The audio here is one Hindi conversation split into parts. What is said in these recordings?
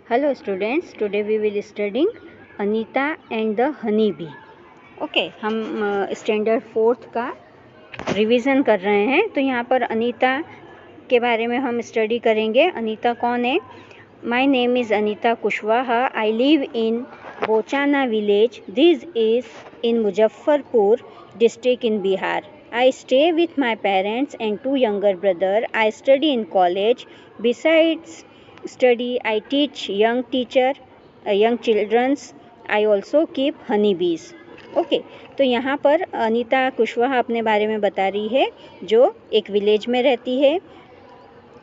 Hello students, today we will studying Anita and the honey bee. Okay, हम स्टैंडर्ड 4th का रिवीजन कर रहे हैं। तो यहाँ पर अनीता के बारे में हम स्टडी करेंगे। अनीता कौन है? My name is Anita Kushwaha. I live in Bochana village. This is in Muzaffarpur district in Bihar. I stay with my parents and 2 younger brothers. I study in college. Besides study, I teach young children's. I also keep honeybees. Okay, तो यहाँ पर अनीता कुशवाहा अपने बारे में बता रही है, जो एक विलेज में रहती है,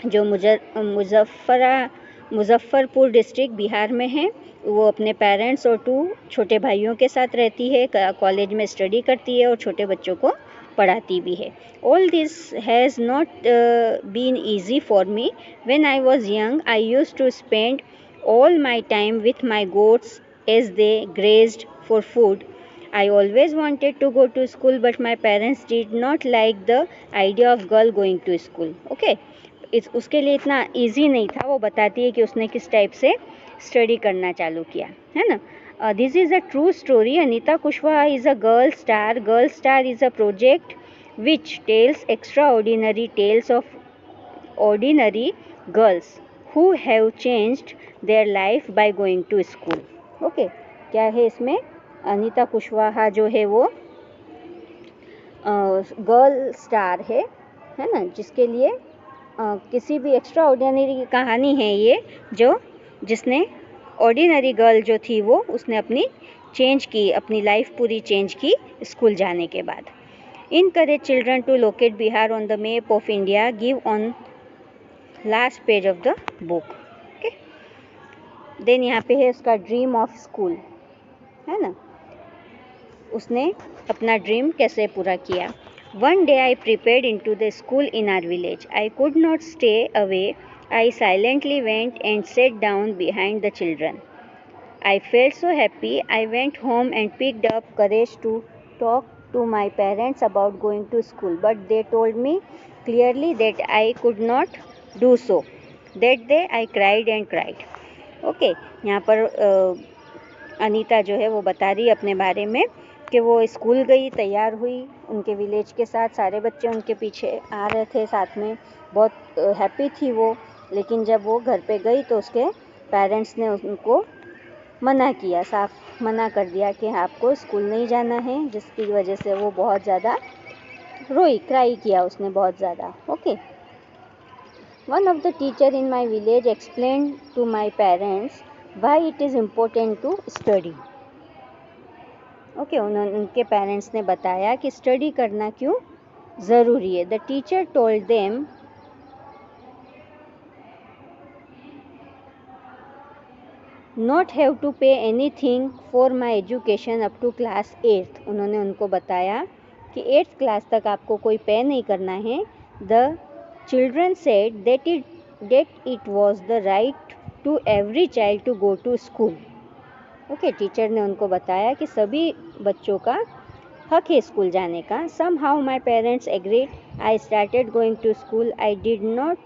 जो मुजफ्फरपुर डिस्ट्रिक्ट बिहार में है। वो अपने पेरेंट्स और 2 छोटे भाइयों के साथ रहती है, कॉलेज में स्टडी करती है और छोटे बच्चों को पढ़ाती भी है। All this has not been easy for me. When I was young I used to spend all my time with my goats as they grazed for food. I always wanted to go to school, but my parents did not like the idea of girl going to school. Okay, उसके लिए इतना ईजी नहीं था। वो बताती है कि उसने किस टाइप से स्टडी करना चालू किया, है ना। This is a true story. Anita Kushwaha is a girl star. Girl star is a project which tells extraordinary tales of ordinary girls who have changed their life by going to school. Okay, क्या है इसमें? अनीता कुशवाहा जो है वो गर्ल स्टार है ना, जिसके लिए किसी भी एक्स्ट्रा ऑर्डिनरी कहानी है ये, जिसने ऑर्डिनरी गर्ल जो थी वो उसने अपनी चेंज की, अपनी लाइफ पूरी चेंज की स्कूल जाने के बाद। Encourage children to locate Bihar on the map of India. Give on last page of the book. Okay. Then यहाँ पे है उसका ड्रीम ऑफ स्कूल, है ना। उसने अपना ड्रीम कैसे पूरा किया। One day I prepared into the school in our village. I could not stay away. I silently went and sat down behind the children. I felt so happy. I went home and picked up courage to talk to my parents about going to school, but they told me clearly that I could not do so. That day I cried and cried. Okay, यहाँ पर अनीता जो है वो बता रही है अपने बारे में कि वो स्कूल गई, तैयार हुई उनके विलेज के साथ, सारे बच्चे उनके पीछे आ रहे थे साथ में, बहुत हैप्पी थी वो। लेकिन जब वो घर पे गई तो उसके पेरेंट्स ने उनको मना किया, साफ मना कर दिया कि आपको स्कूल नहीं जाना है, जिसकी वजह से वो बहुत ज़्यादा रोई, क्राई किया उसने बहुत ज़्यादा। Okay, one of the teacher in my village explain to my parents why it is important to study. Okay, उनके पेरेंट्स ने बताया कि स्टडी करना क्यों ज़रूरी है। The teacher told them not have to pay anything for my education up to class 8th। उन्होंने उनको बताया कि 8th क्लास तक आपको कोई पे नहीं करना है। The children said that it was the right to every child to go to school. Okay, teacher ने उनको बताया कि सभी बच्चों का हक है स्कूल जाने का। Somehow my parents agreed. I started going to school. I did not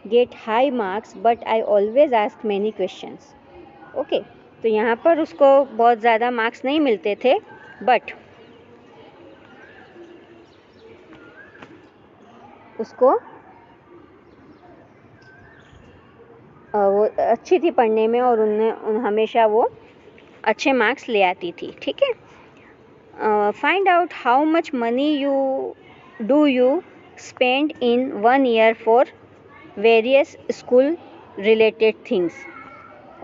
get high marks but I always ask many questions. Okay, तो यहाँ पर उसको बहुत ज़्यादा मार्क्स नहीं मिलते थे, बट उसको वो अच्छी थी पढ़ने में और हमेशा वो अच्छे मार्क्स ले आती थी। ठीक है, find out how much money you spend in 1 year for various school related things.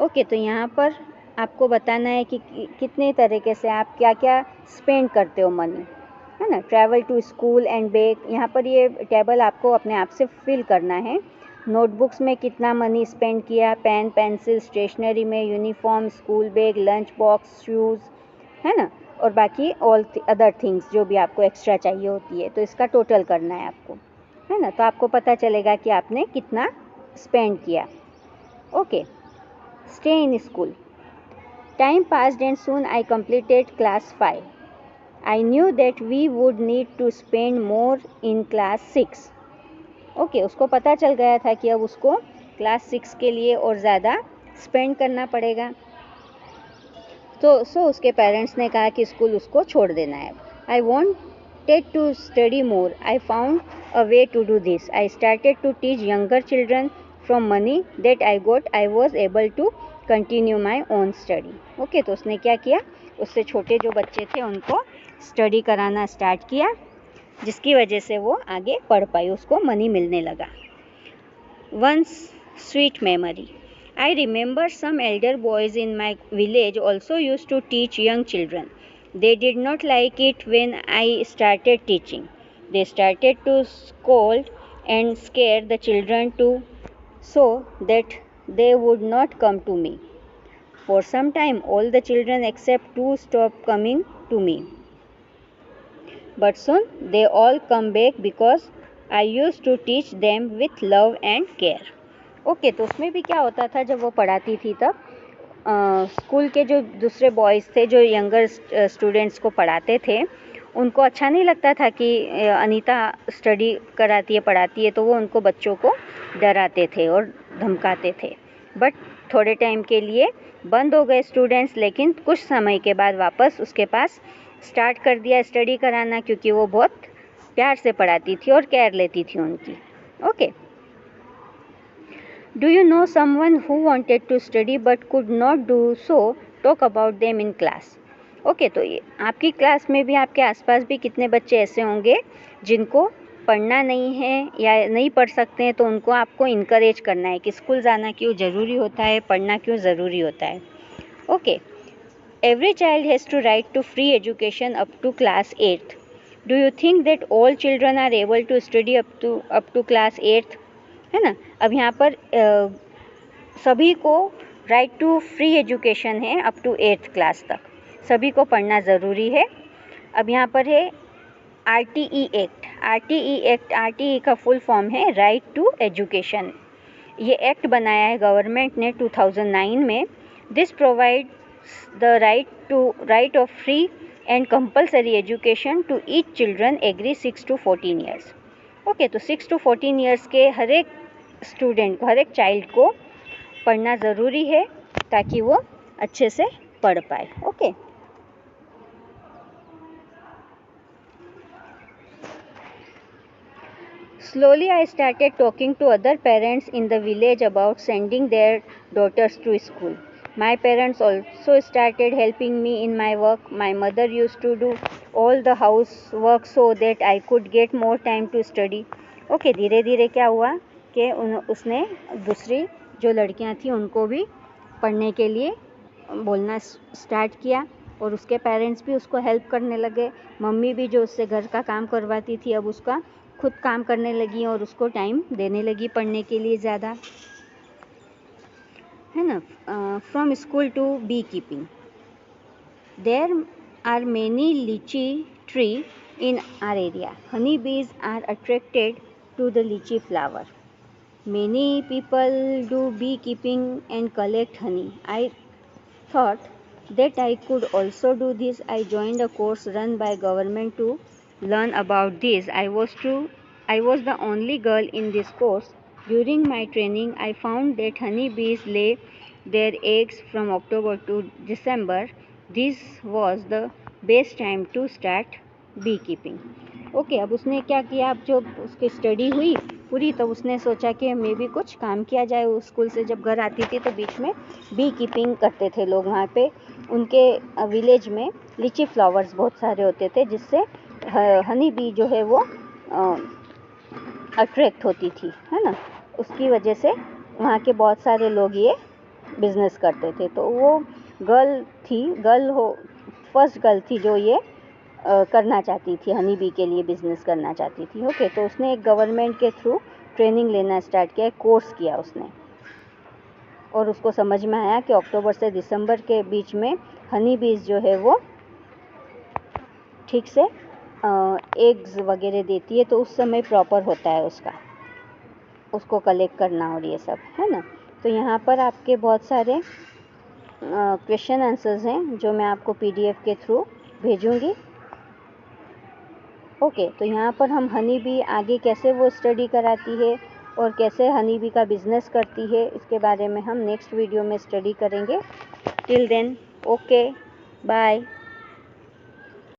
Okay, तो यहाँ पर आपको बताना है कि कितने तरीके से आप क्या क्या स्पेंड करते हो मनी, है ना। Travel to school and back, यहाँ पर ये टेबल आपको अपने आप से फिल करना है। नोटबुक्स में कितना मनी स्पेंड किया, पेन पेंसिल, स्टेशनरी में, uniform, school bag, lunch box, shoes, है ना, और बाकी ऑल अदर थिंग्स जो भी आपको एक्स्ट्रा चाहिए होती है, तो इसका टोटल करना है आपको, है ना। तो आपको पता चलेगा कि आपने कितना स्पेंड किया। Okay, stay in school. Time passed and soon I completed class 5. I knew that we would need to spend more in class 6. Okay, उसको पता चल गया था कि अब उसको क्लास 6 के लिए और ज़्यादा स्पेंड करना पड़ेगा। तो उसके पेरेंट्स ने कहा कि स्कूल उसको छोड़ देना है। आई wanted to study more. I found a way to do this. I started to teach younger children from money that I got. I was able to continue my own study. Okay, तो उसने क्या किया, उससे छोटे जो बच्चे थे उनको स्टडी कराना स्टार्ट किया, जिसकी वजह से वो आगे पढ़ पाई, उसको मनी मिलने लगा। Once sweet memory. I remember some elder boys in my village also used to teach young children. They did not like it when I started teaching. They started to scold and scare the children so that they would not come to me. For some time, all the children except two stopped coming to me. But soon they all come back because I used to teach them with love and care. Okay, तो उसमें भी क्या होता था, जब वो पढ़ाती थी तब स्कूल के जो दूसरे बॉयज़ थे जो यंगर स्टूडेंट्स को पढ़ाते थे, उनको अच्छा नहीं लगता था कि अनीता स्टडी कराती है, पढ़ाती है, तो वो उनको बच्चों को डराते थे और धमकाते थे। बट थोड़े टाइम के लिए बंद हो गए स्टूडेंट्स, लेकिन कुछ समय के बाद वापस उसके पास स्टार्ट कर दिया स्टडी कराना, क्योंकि वो बहुत प्यार से पढ़ाती थी और केयर लेती थी उनकी। Okay, Do you know someone who wanted to study but could not do so? Talk about them in class. Okay, तो ये आपकी क्लास में भी, आपके आसपास भी कितने बच्चे ऐसे होंगे जिनको पढ़ना नहीं है या नहीं पढ़ सकते हैं, तो उनको आपको इनकरेज करना है कि स्कूल जाना क्यों ज़रूरी होता है, पढ़ना क्यों ज़रूरी होता है। Okay, every child has to right to free education up to class 8th. Do you think that all children are able to study up to class 8th? है ना। अब यहाँ पर सभी को राइट टू फ्री एजुकेशन है अप टू 8th क्लास तक, सभी को पढ़ना ज़रूरी है। अब यहाँ पर है RTE एक्ट। RTE का फुल फॉर्म है राइट टू एजुकेशन। ये एक्ट बनाया है गवर्नमेंट ने 2009 में। This provides the right of free and compulsory education to each children agree 6 to 14 years. Okay, तो 6 to 14 ईयर्स के हर एक स्टूडेंट को, हर एक चाइल्ड को पढ़ना ज़रूरी है ताकि वो अच्छे से पढ़ पाए। Okay, Slowly I started talking to other parents in the village about sending their daughters to school. My parents also started helping me in my work. My mother used to do all the housework so that I could get more time to study. Okay, धीरे धीरे क्या हुआ कि उसने दूसरी जो लड़कियां थी उनको भी पढ़ने के लिए बोलना स्टार्ट किया और उसके पेरेंट्स भी उसको हेल्प करने लगे। मम्मी भी जो उससे घर का काम करवाती थी अब उसका खुद काम करने लगी और उसको टाइम देने लगी पढ़ने के लिए ज़्यादा, है ना। From school to beekeeping. There are many litchi tree in our area. Honey bees are attracted to the lychee flower. Many people do beekeeping and collect honey. I thought that I could also do this. I joined a course run by government to learn about this. I was the only girl in this course. During my training, I found that honey bees lay their eggs from October to December. This was the best time to start beekeeping. Okay, अब उसने क्या किया, अब जो उसकी स्टडी हुई पूरी तो उसने सोचा कि मैं भी कुछ काम किया जाए। उस स्कूल से जब घर आती थी तो बीच में बी कीपिंग करते थे लोग वहाँ पे। उनके विलेज में लीची फ्लावर्स बहुत सारे होते थे जिससे हनी बी जो है वो अट्रैक्ट होती थी, है ना। उसकी वजह से वहाँ के बहुत सारे लोग ये बिज़नेस करते थे। तो वो फर्स्ट गर्ल थी जो ये करना चाहती थी, हनी बी के लिए बिज़नेस करना चाहती थी। ओके, तो उसने एक गवर्नमेंट के थ्रू ट्रेनिंग लेना स्टार्ट किया, कोर्स किया उसने और उसको समझ में आया कि अक्टूबर से दिसंबर के बीच में हनी बीज जो है वो ठीक से एग्स वगैरह देती है, तो उस समय प्रॉपर होता है उसको कलेक्ट करना और ये सब, है ना। तो यहाँ पर आपके बहुत सारे क्वेश्चन आंसर्स हैं जो मैं आपको PDF के थ्रू भेजूँगी। ओके, तो यहाँ पर हम हनी बी आगे कैसे वो स्टडी कराती है और कैसे हनी बी का बिजनेस करती है, इसके बारे में हम नेक्स्ट वीडियो में स्टडी करेंगे। Till then, okay, bye.